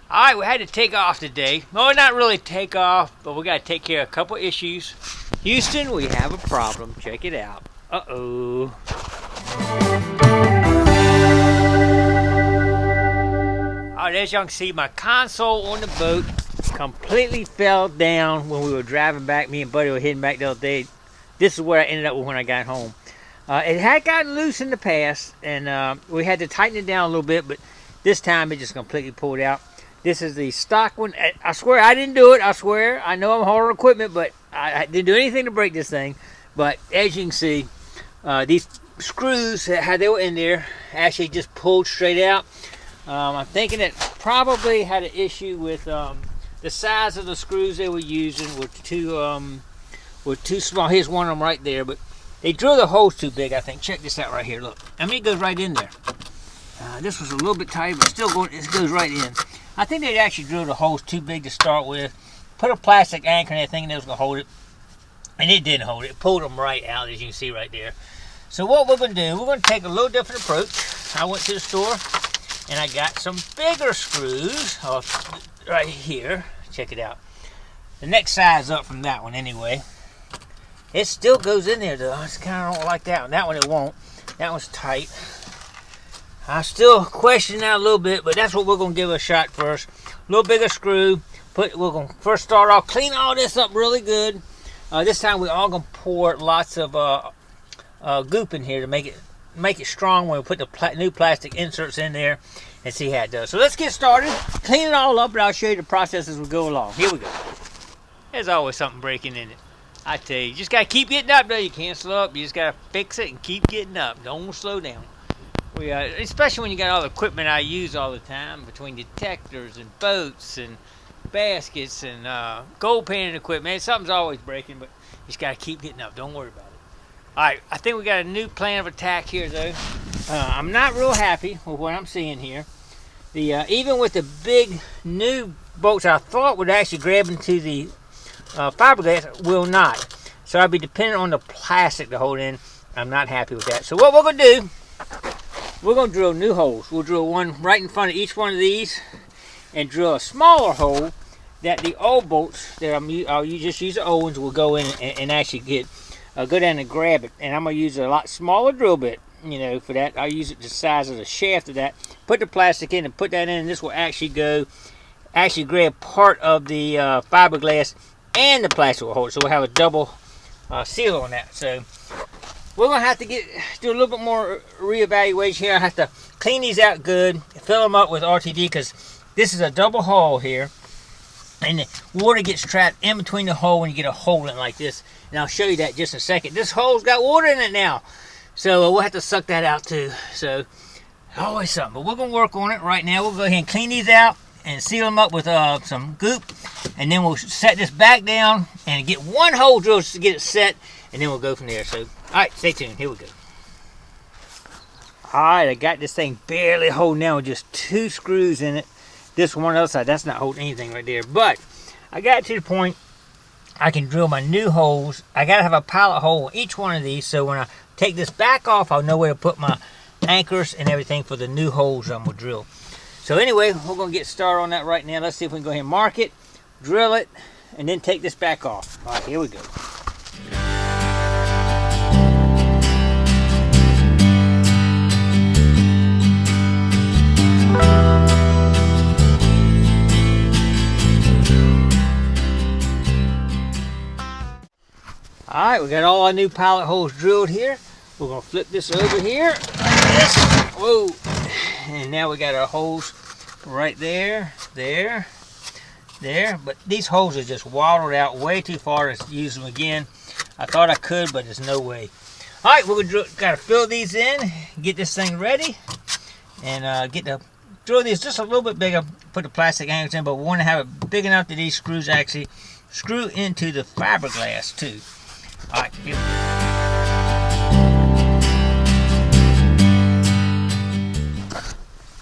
Alright, we had to take off today. Well, not really take off, but we got to take care of a couple issues. Houston, we have a problem. Check it out. Uh-oh. Alright, as y'all can see, my console on the boat completely fell down when we were driving back. Me and Buddy were heading back the other day. This is where I ended up with when I got home. It had gotten loose in the past, and we had to tighten it down a little bit, but this time it just completely pulled out. This is the stock one. I swear I didn't do it. I swear. I know I'm hauling equipment, but I didn't do anything to break this thing. But as you can see, these screws, how they were in there, actually just pulled straight out. I'm thinking it probably had an issue with the size of the screws they were using were too small. Here's one of them right there, but they drilled the holes too big, I think. Check this out right here. Look, I mean, it goes right in there. This was a little bit tight, but still going. It goes right in. I think they'd actually drilled the holes too big to start with. Put a plastic anchor in that thing and it was going to hold it. And it didn't hold it. It pulled them right out, as you can see right there. So what we're going to do, we're going to take a little different approach. I went to the store and I got some bigger screws right here. Check it out. The next size up from that one anyway. It still goes in there though. I just kind of don't like that one. That one it won't. That one's tight. I still question that a little bit, but that's what we're going to give it a shot first. A little bigger screw. We're going to first start off, clean all this up really good. This time we're all going to pour lots of goop in here to make it strong when we put the new plastic inserts in there and see how it does. So let's get started. Clean it all up, and I'll show you the process as we go along. Here we go. There's always something breaking in it. I tell you, just got to keep getting up though. You can't slow up. You just got to fix it and keep getting up. Don't slow down. Especially when you got all the equipment I use all the time, between detectors and boats and baskets and gold panning equipment. Something's always breaking, but you just got to keep getting up. Don't worry about it. Alright, I think we got a new plan of attack here though. I'm not real happy with what I'm seeing here. Even with the big new bolts I thought would actually grab into the fiberglass, will not. So I'll be dependent on the plastic to hold in. I'm not happy with that. So what we're going to do, we're going to drill new holes. We'll drill one right in front of each one of these and drill a smaller hole that the old bolts that I'll just use the old ones will go in and actually go down and grab it. And I'm going to use a lot smaller drill bit, you know, for that. I'll use it the size of the shaft of that. Put the plastic in and put that in, and this will actually grab part of the fiberglass and the plastic will hold it. So we'll have a double seal on that. So we're going to have to do a little bit more reevaluation here. I have to clean these out good, fill them up with RTD, because this is a double hole here. And the water gets trapped in between the hole when you get a hole in like this. And I'll show you that in just a second. This hole's got water in it now. So we'll have to suck that out too. So always something. But we're going to work on it right now. We'll go ahead and clean these out and seal them up with some goop. And then we'll set this back down and get one hole drilled to get it set. And then we'll go from there. So, alright, stay tuned. Here we go. Alright, I got this thing barely holding down with just 2 screws in it. This one on the other side, that's not holding anything right there. But I got to the point I can drill my new holes. I got to have a pilot hole in each one of these. So when I take this back off, I'll know where to put my anchors and everything for the new holes I'm going to drill. So anyway, we're going to get started on that right now. Let's see if we can go ahead and mark it, drill it, and then take this back off. Alright, here we go. Alright, we got all our new pilot holes drilled here. We're going to flip this over here like this. Whoa. And now we got our holes right there, there. But these holes are just waddled out way too far to use them again. I thought I could, but there's no way. Alright, we're going to fill these in, get this thing ready, and drill these just a little bit bigger, put the plastic anchors in, but we want to have it big enough that these screws actually screw into the fiberglass too. Alright, here we go.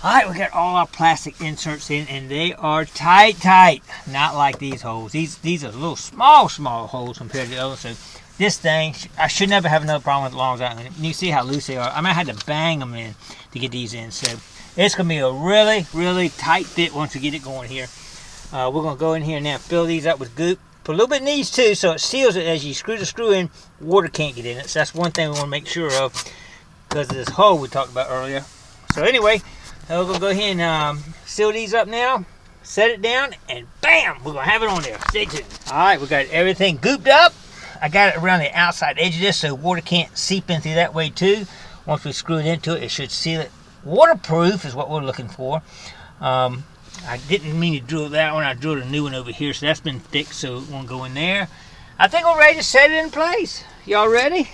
Alright, we got all our plastic inserts in, and they are tight. Not like these holes. These are little small holes compared to the others. So this thing, I should never have another problem with it as long as you see how loose they are. I might have to bang them in to get these in. So It's going to be a really, really tight fit once we get it going here. We're going to go in here now and fill these up with goop. Put a little bit in these too, so it seals it. As you screw the screw in, water can't get in it. So that's one thing we want to make sure of because of this hole we talked about earlier. So anyway, we're going to go ahead and seal these up now. Set it down, and bam, we're going to have it on there. Stay tuned. All right, we got everything gooped up. I got it around the outside edge of this so water can't seep in through that way too. Once we screw it into it, it should seal it. Waterproof is what we're looking for. I didn't mean to drill that one. I drilled a new one over here, so that's been fixed, so it won't go in there. I think we're ready to set it in place. Y'all ready?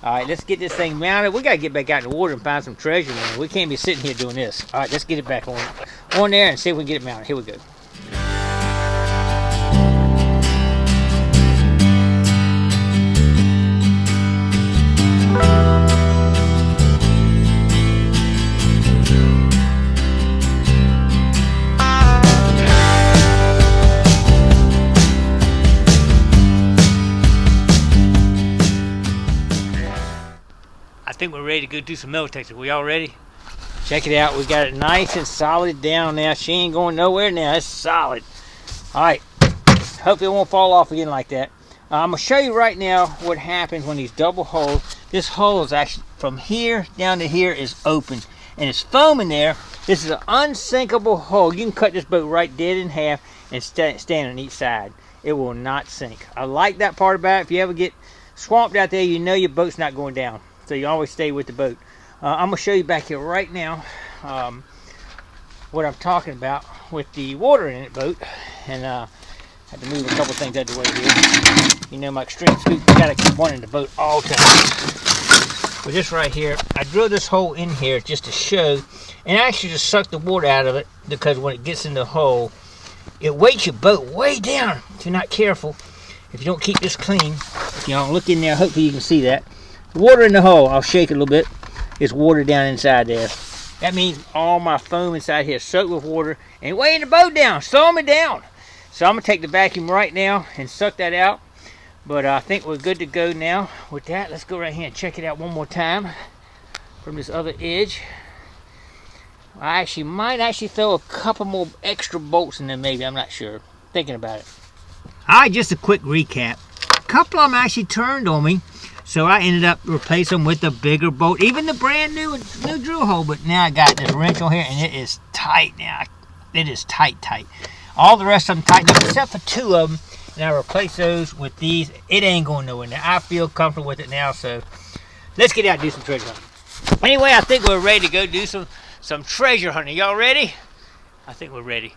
All right, let's get this thing mounted. We got to get back out in the water and find some treasure, man. We can't be sitting here doing this. All right, let's get it back on there and see if we can get it mounted. Here we go. I think we're ready to go do some metal detector. We all ready? Check it out. We got it nice and solid down now. She ain't going nowhere now. It's solid. All right. Hopefully it won't fall off again like that. I'm going to show you right now what happens when these double holes. This hole is actually from here down to here is open. And it's foam in there. This is an unsinkable hole. You can cut this boat right dead in half and stand on each side. It will not sink. I like that part about it. If you ever get swamped out there, you know your boat's not going down. So you always stay with the boat. I'm going to show you back here right now what I'm talking about with the water in it boat. And I had to move a couple things out of the way here. You know my extreme scoop, you got to keep one in the boat all the time. With this right here, I drilled this hole in here just to show, and I actually just suck the water out of it because when it gets in the hole, it weights your boat way down if you're not careful. If you don't keep this clean, if you don't look in there, hopefully you can see that. Water in the hole, I'll shake it a little bit. It's water down inside there. That means all my foam inside here is soaked with water and weighing the boat down, slowing it down. So I'm going to take the vacuum right now and suck that out. But I think we're good to go now with that. Let's go right here and check it out one more time from this other edge. I might actually throw a couple more extra bolts in there maybe. I'm not sure. Thinking about it. All right, just a quick recap. A couple of them actually turned on me. So I ended up replacing them with a bigger bolt, even the brand new drill hole. But now I got this wrench on here, and it is tight now. It is tight. All the rest of them tightened up, except for two of them. And I replaced those with these. It ain't going nowhere now. I feel comfortable with it now. So let's get out and do some treasure hunting. Anyway, I think we're ready to go do some treasure hunting. Y'all ready? I think we're ready.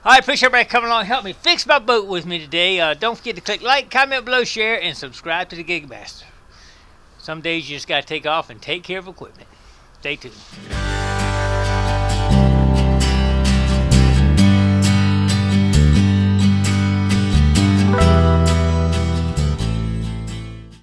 I appreciate everybody coming along and help me fix my boat with me today. Don't forget to click like, comment below, share, and subscribe to the Gigmaster. Some days you just got to take off and take care of equipment. Stay tuned.